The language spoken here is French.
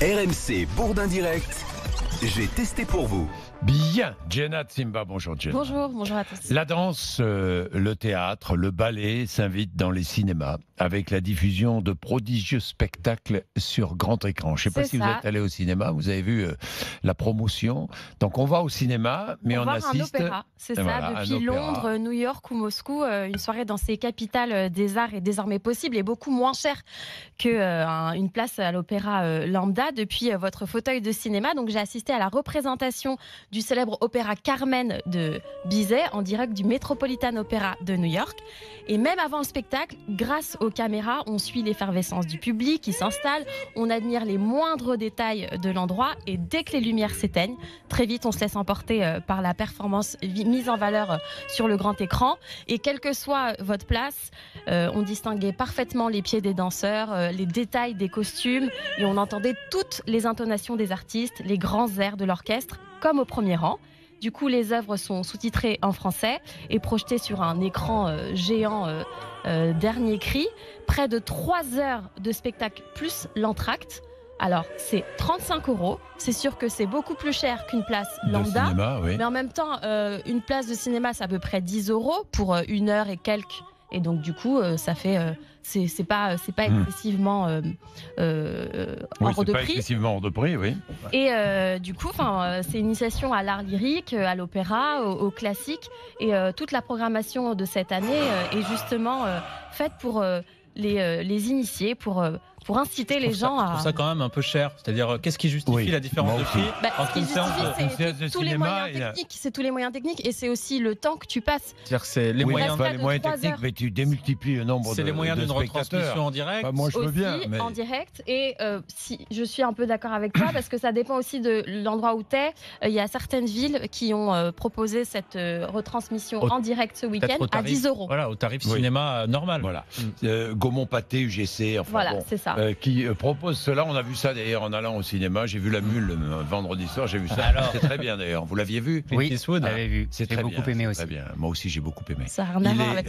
RMC Bourdin Direct, j'ai testé pour vous. Bien, Jenna Simba, bonjour Jenna. Bonjour à tous. La danse, le théâtre, le ballet s'invitent dans les cinémas avec la diffusion de prodigieux spectacles sur grand écran. Je ne sais pas si vous êtes allé au cinéma, vous avez vu la promotion. Donc on va au cinéma, mais on assiste... un opéra, c'est ça, depuis Londres, New York ou Moscou, une soirée dans ces capitales des arts est désormais possible et beaucoup moins chère qu'une place à l'opéra lambda depuis votre fauteuil de cinéma. Donc j'ai assisté à la représentation du célèbre opéra Carmen de Bizet en direct du Metropolitan Opera de New York. Et même avant le spectacle, grâce aux caméras, on suit l'effervescence du public qui s'installe, on admire les moindres détails de l'endroit et dès que les lumières s'éteignent, très vite on se laisse emporter par la performance mise en valeur sur le grand écran. Et quelle que soit votre place, on distinguait parfaitement les pieds des danseurs, les détails des costumes et on entendait toutes les intonations des artistes, les grands airs de l'orchestre comme au premier rang. Du coup, les œuvres sont sous-titrées en français et projetées sur un écran géant dernier cri. Près de 3 heures de spectacle plus l'entracte. Alors, c'est 35 €. C'est sûr que c'est beaucoup plus cher qu'une place lambda. Cinéma, oui. Mais en même temps, une place de cinéma, c'est à peu près 10 € pour 1 heure et quelques. Et donc, du coup, ça fait... c'est pas excessivement hors de prix. Pas excessivement hors de prix, oui. Et du coup, c'est une initiation à l'art lyrique, à l'opéra, au classique. Et toute la programmation de cette année est justement faite pour les initiés, pour inciter les gens à... Je trouve ça quand même un peu cher. C'est-à-dire, qu'est-ce qui justifie la différence de prix ce qui justifie, c'est tous les moyens cinéma, techniques. C'est tous les moyens techniques et c'est aussi le temps que tu passes. C'est-à-dire, c'est les moyens, les moyens techniques, mais tu démultiplies le nombre de c'est les moyens d'une retransmission en direct. Bah, moi, je veux bien. Mais... en direct. Et si je suis un peu d'accord avec toi, parce que ça dépend aussi de l'endroit où tu es. Il y a certaines villes qui ont proposé cette retransmission en direct ce week-end à 10 €. Voilà, au tarif cinéma normal. Voilà. Gaumont-Pâté, UGC, enfin voilà, bon, c'est ça. Qui propose cela. On a vu ça d'ailleurs en allant au cinéma. J'ai vu La Mule le vendredi soir. J'ai vu ça. C'est très bien d'ailleurs. Vous l'aviez vu? Oui, je l'avais vu. C'est J'ai très beaucoup bien. aimé aussi. Très bien. Moi aussi, j'ai beaucoup aimé. Ça n'a rien à voir avec